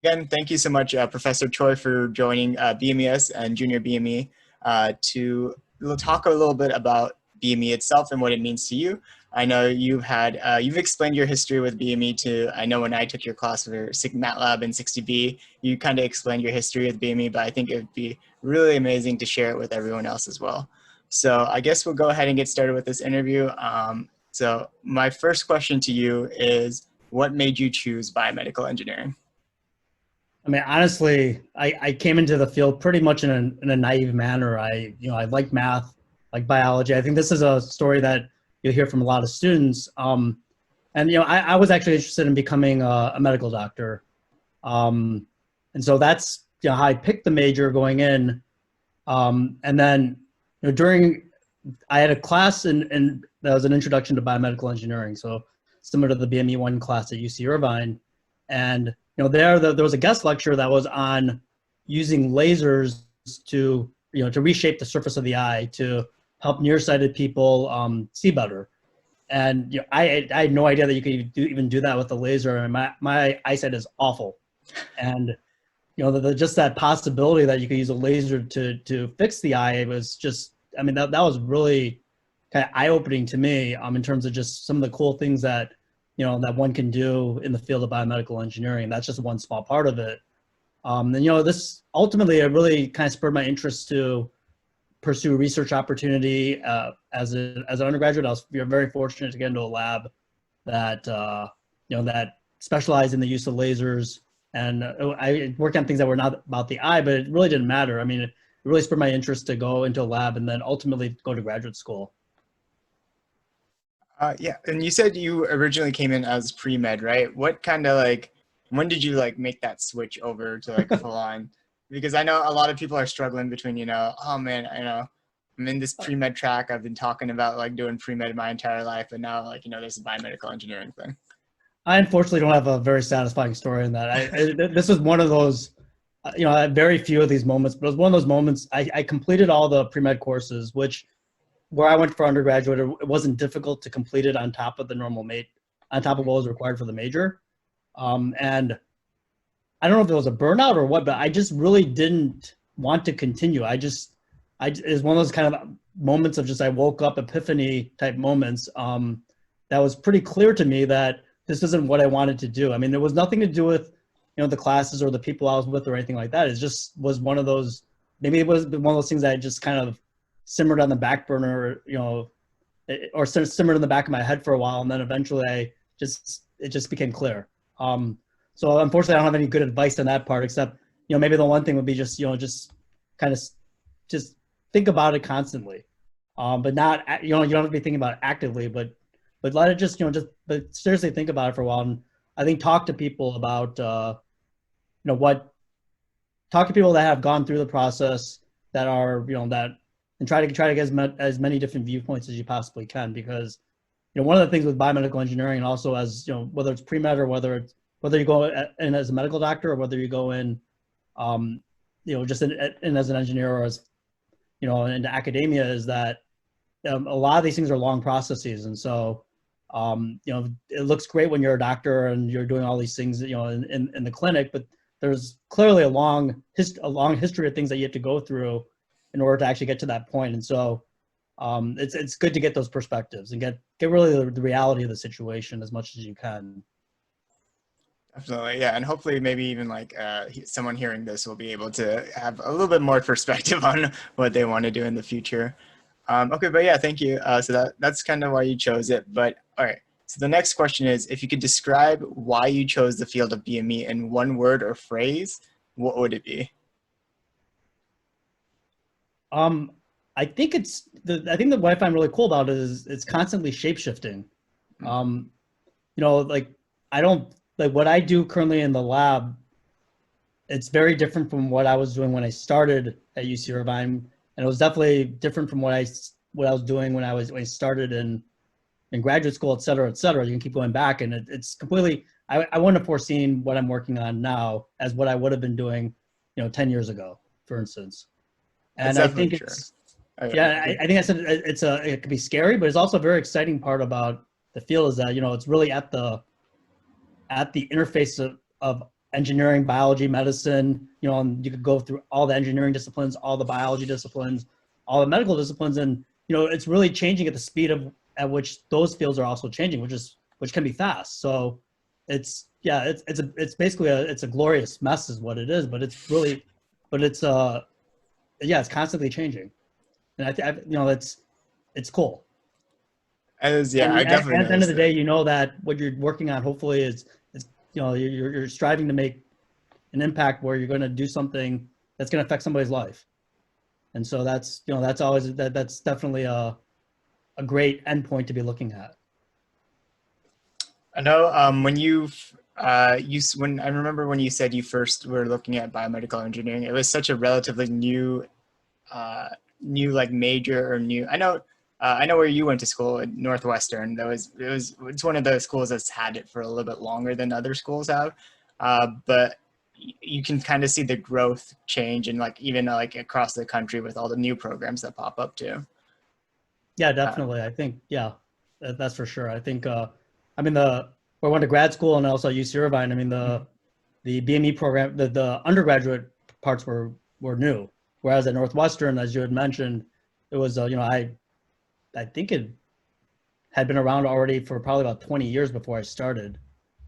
Again, thank you so much, Professor Choi, for joining BMES and Junior BME to talk a little bit about BME itself and what it means to you. I know you've explained your history with BME to, I know when I took your class for MATLAB and 60B, you kind of explained your history with BME, but I think it would be really amazing to share it with everyone else as well. So I guess we'll go ahead and get started with this interview. So my first question to you is, what made you choose biomedical engineering? I mean, honestly, I came into the field pretty much in a naive manner. I like math, like biology. I think this is a story that you'll hear from a lot of students. I was actually interested in becoming a medical doctor. And so that's how I picked the major going in. And then I had a class in that was an introduction to biomedical engineering. So similar to the BME 1 class at UC Irvine. And there was a guest lecture that was on using lasers to reshape the surface of the eye to help nearsighted people see better. And I had no idea that you could even do that with a laser. And my eyesight is awful. And just that possibility that you could use a laser to fix the eye was just, I mean, that was really kind of eye-opening to me in terms of just some of the cool things that that one can do in the field of biomedical engineering. That's just one small part of it. This ultimately, it really kind of spurred my interest to pursue research opportunity. As an undergraduate, I was very fortunate to get into a lab that, that specialized in the use of lasers. And I worked on things that were not about the eye, but it really didn't matter. I mean, it really spurred my interest to go into a lab and then ultimately go to graduate school. Yeah, and you said you originally came in as pre-med, right? What kind of when did you make that switch over to full on? Because I know a lot of people are struggling between, oh man, I'm in this pre-med track. I've been talking about doing pre-med my entire life, but now there's a biomedical engineering thing. I unfortunately don't have a very satisfying story in that. This was one of those, I had very few of these moments, but it was one of those moments. I completed all the pre-med courses, which where I went for undergraduate, it wasn't difficult to complete it on top of the normal on top of what was required for the major. And I don't know if it was a burnout or what, but I just really didn't want to continue. It was one of those kind of moments of just, I woke up epiphany type moments. That was pretty clear to me that this isn't what I wanted to do. I mean, there was nothing to do with, the classes or the people I was with or anything like that. It just was one of those, maybe it was one of those things that I just kind of simmered on the back burner, or simmered in the back of my head for a while. And then eventually it just became clear. So unfortunately I don't have any good advice on that part, except, maybe the one thing would be just, just kind of just think about it constantly. But not, you don't have to be thinking about it actively, but let it just, but seriously think about it for a while. And I think talk to people about, talk to people that have gone through the process that are, and try to get as many different viewpoints as you possibly can, because one of the things with biomedical engineering, and also as whether it's pre-med or whether you go in as a medical doctor or whether you go in just in as an engineer or as into academia, is that a lot of these things are long processes. And so it looks great when you're a doctor and you're doing all these things in the clinic, but there's clearly a long history of things that you have to go through in order to actually get to that point. And so it's good to get those perspectives and get really the reality of the situation as much as you can. Definitely, yeah, and hopefully maybe even someone hearing this will be able to have a little bit more perspective on what they want to do in the future. Okay, but yeah, thank you. So that's kind of why you chose it. But all right, so the next question is, if you could describe why you chose the field of BME in one word or phrase, what would it be? I think what I find really cool about it is it's constantly shape-shifting. I don't what I do currently in the lab. It's very different from what I was doing when I started at UC Irvine, and it was definitely different from what I was doing when I started in graduate school, et cetera, et cetera. You can keep going back, and it's completely. I wouldn't have foreseen what I'm working on now as what I would have been doing, 10 years ago, for instance. And I think it's, yeah, I think I said it could be scary, but it's also a very exciting part about the field is that, it's really at the interface of engineering, biology, medicine, and you could go through all the engineering disciplines, all the biology disciplines, all the medical disciplines. And, it's really changing at the speed at which those fields are also changing, which can be fast. So it's basically it's a glorious mess is what it is, but it's constantly changing. And it's cool. Yeah, I definitely At the end of noticed the day, that what you're working on hopefully is you're striving to make an impact where you're going to do something that's going to affect somebody's life. And so that's definitely a great endpoint to be looking at. I know when I remember when you said you first were looking at biomedical engineering, it was such a relatively new like major or new. I know where you went to school at Northwestern. It's one of the schools that's had it for a little bit longer than other schools have, but you can kind of see the growth change and like even like across the country with all the new programs that pop up too. Yeah, definitely. I think that's for sure. I think where I went to grad school and also UC Irvine. I mean the BME program, the undergraduate parts were new, whereas at Northwestern, as you had mentioned, it was I think it had been around already for probably about 20 years before I started.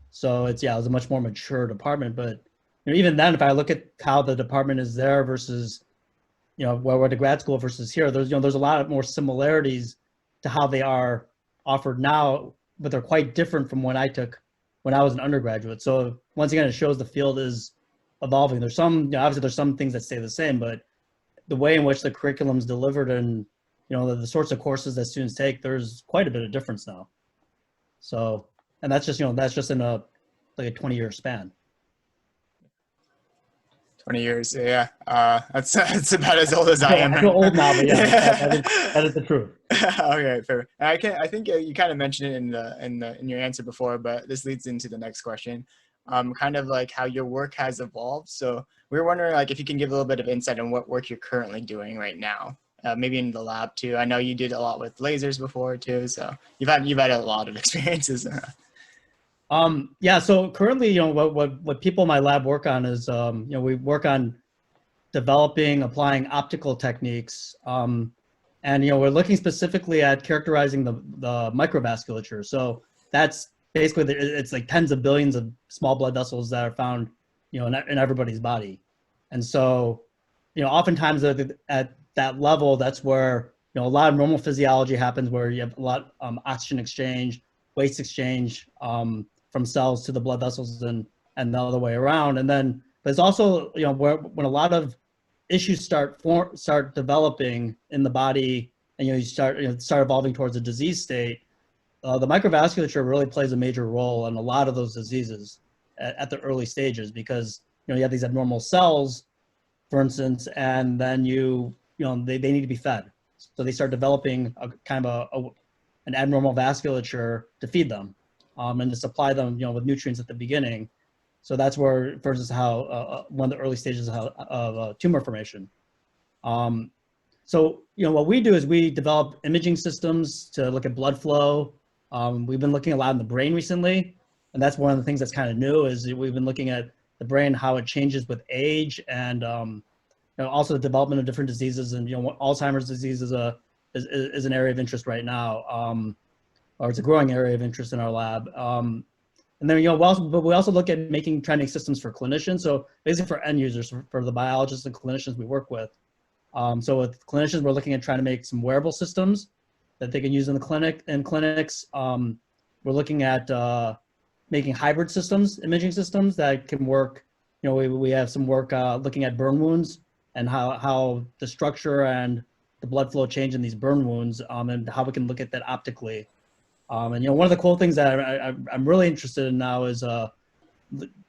So it was a much more mature department. But even then, if I look at how the department is there versus where we're at grad school versus here, there's a lot more similarities to how they are offered now, but they're quite different from when I was an undergraduate. So once again, it shows the field is evolving. There's obviously there's some things that stay the same, but the way in which the curriculum is delivered and the sorts of courses that students take, there's quite a bit of difference now. So, and that's just in a 20-year span. 20 years, yeah. That's about as old as I am. I feel old now, but that is the truth. Okay, fair. I think you kind of mentioned it in your answer before, but this leads into the next question. Kind of like how your work has evolved. So we were wondering like if you can give a little bit of insight on what work you're currently doing right now, maybe in the lab too. I know you did a lot with lasers before too, so you've had a lot of experiences. So currently, what people in my lab work on is, we work on developing, applying optical techniques, and we're looking specifically at characterizing the microvasculature. So that's basically it's like tens of billions of small blood vessels that are found, in everybody's body, and so, oftentimes at that level, that's where a lot of normal physiology happens, where you have a lot oxygen exchange, waste exchange. From cells to the blood vessels and the other way around. And then there's also, when a lot of issues start developing in the body and, you start evolving towards a disease state, the microvasculature really plays a major role in a lot of those diseases at the early stages, because, you have these abnormal cells, for instance, and then they need to be fed. So they start developing a kind of an abnormal vasculature to feed them. And to supply them, with nutrients at the beginning. So that's where, for instance, how one of the early stages of tumor formation. So, what we do is we develop imaging systems to look at blood flow. We've been looking a lot in the brain recently, and that's one of the things that's kind of new is we've been looking at the brain, how it changes with age, and also the development of different diseases. And Alzheimer's disease is an area of interest right now. Or it's a growing area of interest in our lab. And then, we also look at trying to make systems for clinicians. So basically for end users, for the biologists and clinicians we work with. So with clinicians, we're looking at trying to make some wearable systems that they can use in clinics. We're looking at making hybrid systems, imaging systems that can work. We have some work looking at burn wounds and how the structure and the blood flow change in these burn wounds, and how we can look at that optically. And one of the cool things that I'm really interested in now is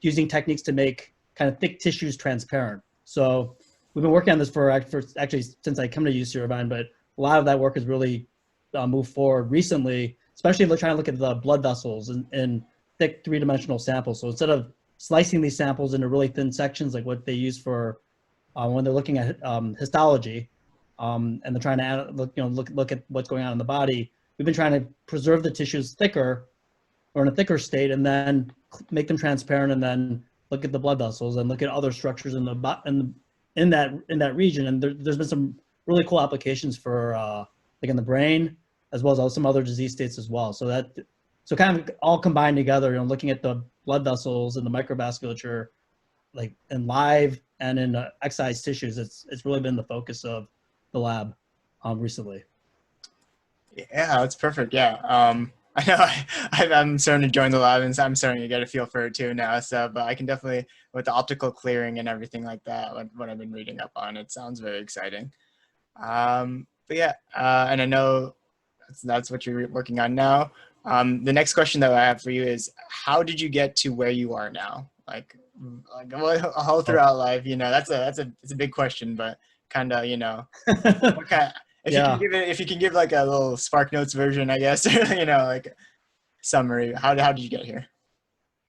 using techniques to make kind of thick tissues transparent. So we've been working on this for actually since I come to UC Irvine, but a lot of that work has really moved forward recently, especially trying to look at the blood vessels in thick three-dimensional samples. So instead of slicing these samples into really thin sections like what they use for when they're looking at histology, and they're trying to look at what's going on in the body. We've been trying to preserve the tissues thicker or in a thicker state and then make them transparent and then look at the blood vessels and look at other structures in in that region. And there's been some really cool applications for like in the brain, as well as some other disease states as well. So kind of all combined together, looking at the blood vessels and the microvasculature, like in live and in excised tissues, it's really been the focus of the lab recently. Yeah, that's perfect. Yeah. I know I'm starting to join the lab and I'm starting to get a feel for it too now. So, but I can definitely, with the optical clearing and everything like that, what I've been reading up on, it sounds very exciting. But yeah, and I know that's what you're working on now. The next question that I have for you is, how did you get to where you are now? Like all throughout life, that's it's a big question, but kind of, what kind if you can Yeah. if you can give like a little Spark Notes version, I guess, like summary, how did you get here?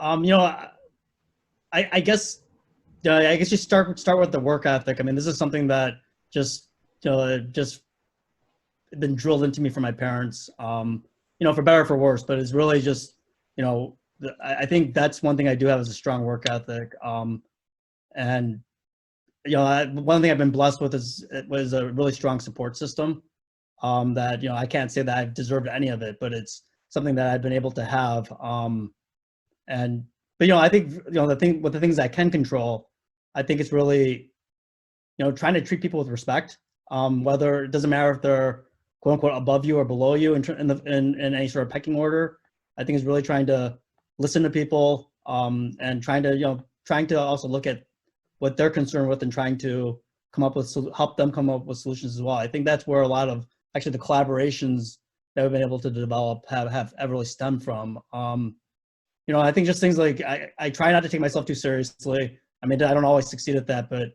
You know, I guess I guess you start with the work ethic. I mean, this is something that just just been drilled into me from my parents. For better or for worse, but it's really just I think that's one thing I do have is a strong work ethic. And one thing I've been blessed with was a really strong support system. That I can't say that I've deserved any of it, but it's something that I've been able to have. And but I think the things I can control, I think it's really trying to treat people with respect. Whether it doesn't matter if they're quote unquote above you or below you in any sort of pecking order. I think it's really trying to listen to people and trying to also look at what they're concerned with and trying to help them come up with solutions as well. I think that's where a lot of actually the collaborations that we've been able to develop have really stemmed from. I think just things like I try not to take myself too seriously. I mean, I don't always succeed at that, but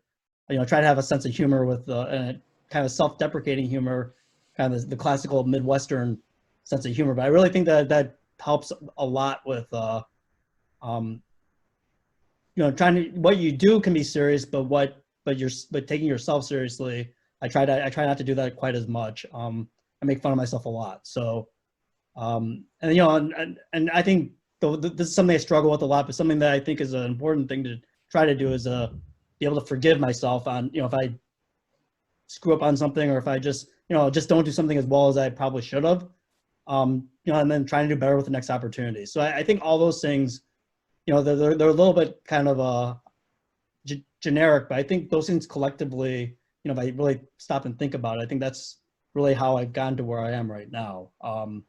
try to have a sense of humor with and kind of self-deprecating humor, kind of the classical Midwestern sense of humor. But I really think that helps a lot with trying to, what you do can be serious, but taking yourself seriously, I try not to do that quite as much. I make fun of myself a lot. So and I think this is something I struggle with a lot, but something that I think is an important thing to try to do is be able to forgive myself on if I screw up on something, or if I just just don't do something as well as I probably should have. And then trying to do better with the next opportunity. So I think all those things, they're a little bit kind of generic, but I think those things collectively, if I really stop and think about it, I think that's really how I've gotten to where I am right now. And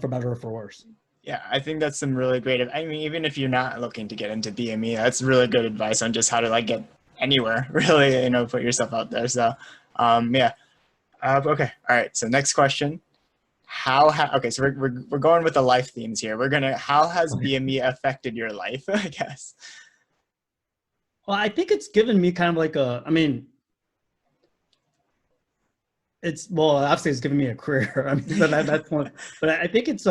for better or for worse. Yeah, I think that's some really great. I mean, even if you're not looking to get into BME, that's really good advice on just how to like get anywhere, really, put yourself out there. So, yeah. Okay. All right. So next question. Okay. So we're going with the life themes here. How has BME affected your life, I guess? Well, I think it's given me kind of like obviously it's given me a career. I mean, that's one, but I think it's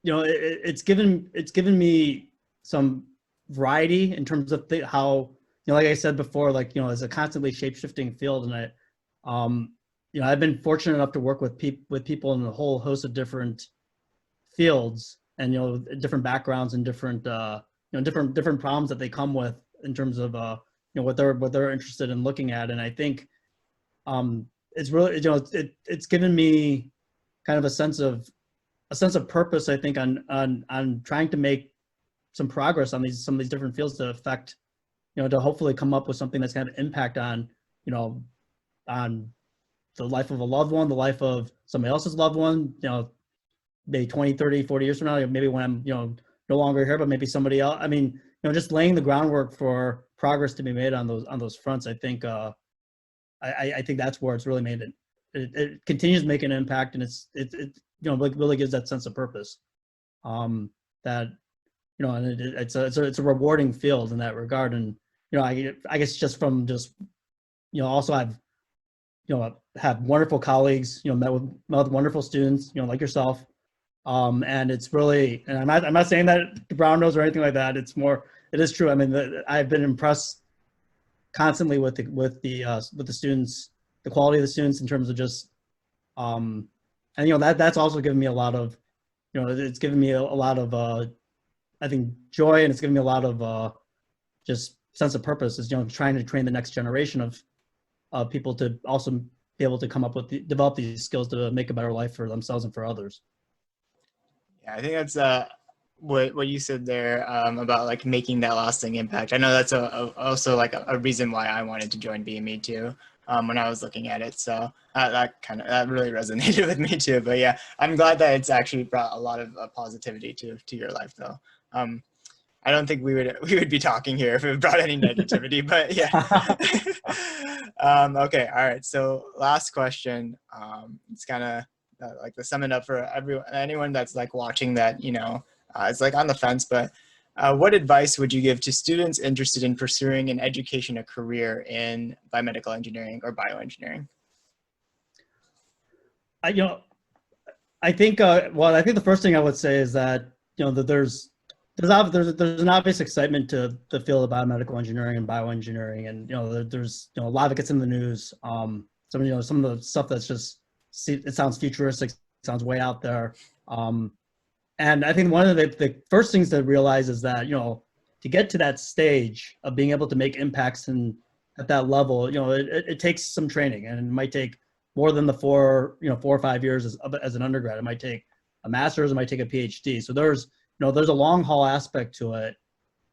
it's given me some variety in terms of how, like I said before, like, it's a constantly shape-shifting field. And I've been fortunate enough to work with people in a whole host of different fields and, different backgrounds and different, different problems that they come with in terms of, what they're interested in looking at. And I think it's really, it's given me kind of a sense of purpose, I think, on trying to make some progress on some of these different fields to affect, to hopefully come up with something that's going to impact on, on the life of a loved one, the life of somebody else's loved one, maybe 20, 30, 40 years from now, maybe when I'm, no longer here, but maybe somebody else. I mean, just laying the groundwork for progress to be made on those fronts. I think, I think that's where it's really made it. It continues to make an impact, and it really gives that sense of purpose. That and it's a rewarding field in that regard. And I guess just also I've have wonderful colleagues, met with wonderful students, like yourself. And it's really, and I'm not saying that the brown nose or anything like that. It's more, it is true. I mean, I've been impressed constantly with the students, the quality of the students in terms of just, and that's also given me a lot of you know, it's given me a lot of, I think, joy, and it's given me a lot of just sense of purpose, is, you know, trying to train the next generation of people to also be able to come up with, develop these skills to make a better life for themselves and for others. Yeah, I think that's what you said there about like making that lasting impact. I know that's also like a reason why I wanted to join BME too, when I was looking at it. So that really resonated with me too. But yeah, I'm glad that it's actually brought a lot of positivity to your life though. I don't think we would be talking here if it brought any negativity, but yeah. Okay, all right. So last question. It's kind of like to sum it up for anyone that's like watching that, you know, it's like on the fence, but what advice would you give to students interested in pursuing an education, a career in biomedical engineering or bioengineering? You know, I think, well, I think the first thing I would say is that, you know, that there's an obvious excitement to the field of biomedical engineering and bioengineering, and, you know, there's, you know, a lot of it gets in the news. Some, you know, some of the stuff that's just, it sounds futuristic, sounds way out there. And I think one of the first things to realize is that, you know, to get to that stage of being able to make impacts at that level, you know, it takes some training, and it might take more than the 4 or 5 years as an undergrad. It might take a master's, it might take a PhD. So there's a long haul aspect to it.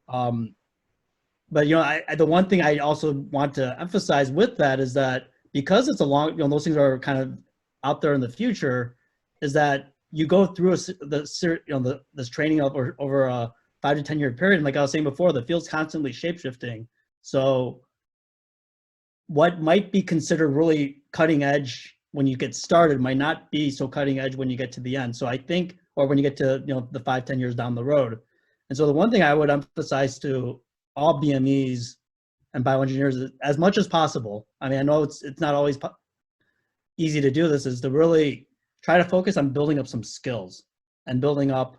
But, you know, the one thing I also want to emphasize with that is that because it's a long, you know, those things are kind of out there in the future, is that you go through this training over a 5 to 10 year period. And like I was saying before, the field's constantly shapeshifting. So what might be considered really cutting edge when you get started might not be so cutting edge when you get to the end. So I think, or when you get to, you know, the 5-10 years down the road. And so the one thing I would emphasize to all BMEs and bioengineers is, as much as possible, I mean, I know it's not always easy to do this, is to really try to focus on building up some skills and building up,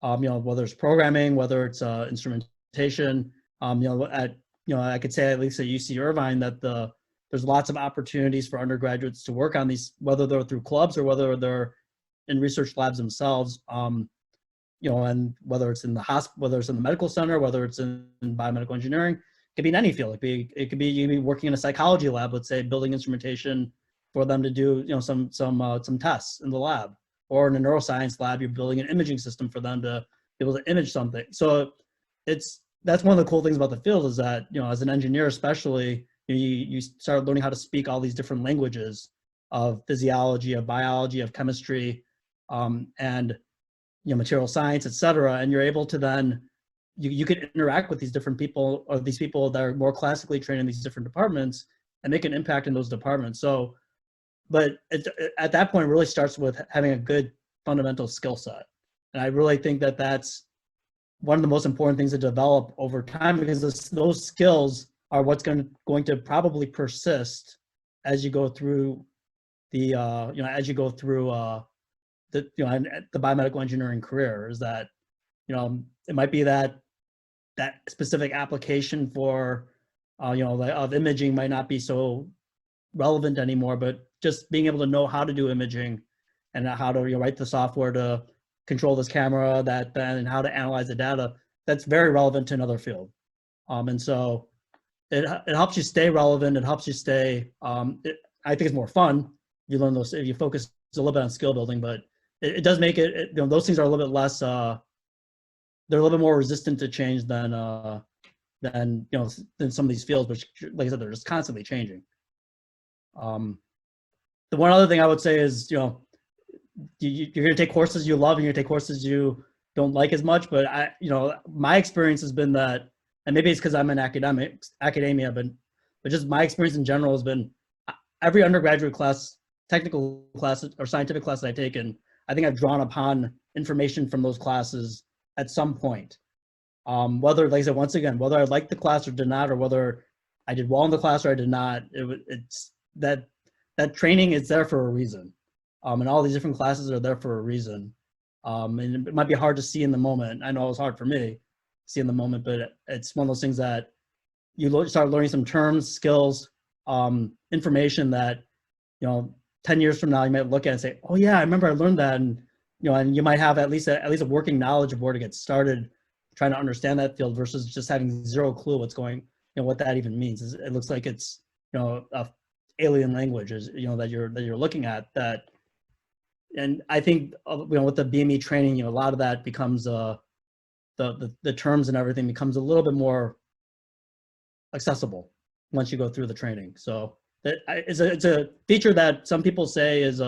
you know, whether it's programming, whether it's instrumentation, you know, I could say at least at UC Irvine that there's lots of opportunities for undergraduates to work on these, whether they're through clubs or whether they're in research labs themselves, you know, and whether it's in the hospital, whether it's in the medical center, whether it's in biomedical engineering, it could be in any field. It could be you be working in a psychology lab, let's say, building instrumentation for them to do, you know, some tests in the lab, or in a neuroscience lab, you're building an imaging system for them to be able to image something. So that's one of the cool things about the field, is that, you know, as an engineer especially, you start learning how to speak all these different languages of physiology, of biology, of chemistry, and, you know, material science, et cetera. And you're able to then, you could interact with these different people, or these people that are more classically trained in these different departments, and make an impact in those departments. So, but at that point, it really starts with having a good fundamental skill set. And I really think that that's one of the most important things to develop over time, because those skills are what's going to probably persist as you go through the, you know, as you go through the, you know, the biomedical engineering career. Is that, you know, it might be that specific application for, you know, of imaging might not be so relevant anymore, but just being able to know how to do imaging and how to, you know, write the software to control this camera, and how to analyze the data, that's very relevant to another field. And so it helps you stay relevant. It helps you stay, I think it's more fun. You learn those, if you focus a little bit on skill building, but it does make it, you know, those things are a little bit less, they're a little bit more resistant to change than, you know, than some of these fields, which, like I said, they're just constantly changing. The one other thing I would say is, you know, you're going to take courses you love, and you're going to take courses you don't like as much. But you know, my experience has been that, and maybe it's because I'm in academia, but just my experience in general has been, every undergraduate class, technical class, or scientific class that I've taken, I think I've drawn upon information from those classes at some point. Whether, like I said, once again, whether I liked the class or did not, or whether I did well in the class or I did not, it's that training is there for a reason. And all these different classes are there for a reason. And it might be hard to see in the moment. I know it was hard for me to see in the moment, but it's one of those things that you start learning some terms, skills, information that, you know, 10 years from now, you might look at and say, oh yeah, I remember I learned that. And and you might have at least a working knowledge of where to get started, trying to understand that field versus just having zero clue what's going, what that even means. It looks like it's, a alien language is, that you're looking at that. And I think, with the BME training, a lot of that becomes, the terms and everything becomes a little bit more accessible once you go through the training. So it's a feature that some people say is,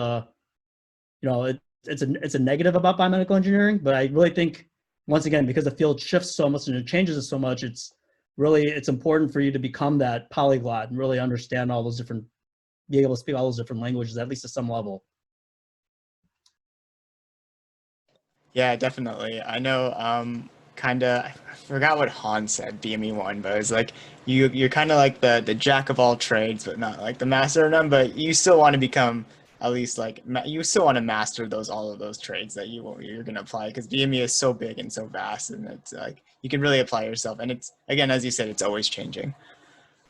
it's a negative about biomedical engineering, but I really think, once again, because the field shifts so much and it changes so much, it's important for you to become that polyglot and really understand all those different, be able to speak all those different languages, at least at some level. Yeah, definitely. I know, I forgot what Han said, BME one, but it's like you're kind of like the jack of all trades, but not like the master of none. But you still want to become at least like you still want to master all of those trades that you're gonna apply, because BME is so big and so vast, and it's like you can really apply yourself. And it's, again, as you said, it's always changing.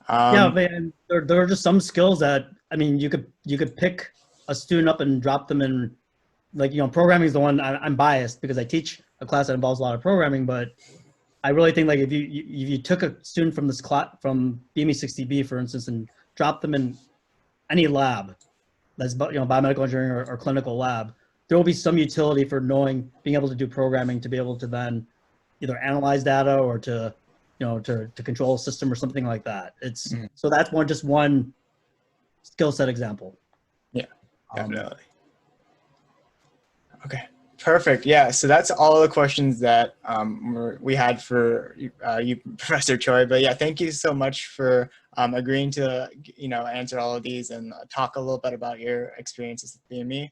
Yeah, Um, man, there are just some skills that, I mean, you could pick a student up and drop them in, like, programming is the one. I'm biased because I teach a class that involves a lot of programming, but I really think, like, if you took a student from this class, from BME 60B, for instance, and dropped them in any lab that's, biomedical engineering or clinical lab, there will be some utility for being able to do programming, to be able to then either analyze data or to, to control a system or something like that. mhm. So that's just one skill set example. Yeah, Um, definitely. Okay, perfect. Yeah, so that's all the questions that we had for you, Professor Choi. But yeah, thank you so much for agreeing to answer all of these and talk a little bit about your experiences with BME.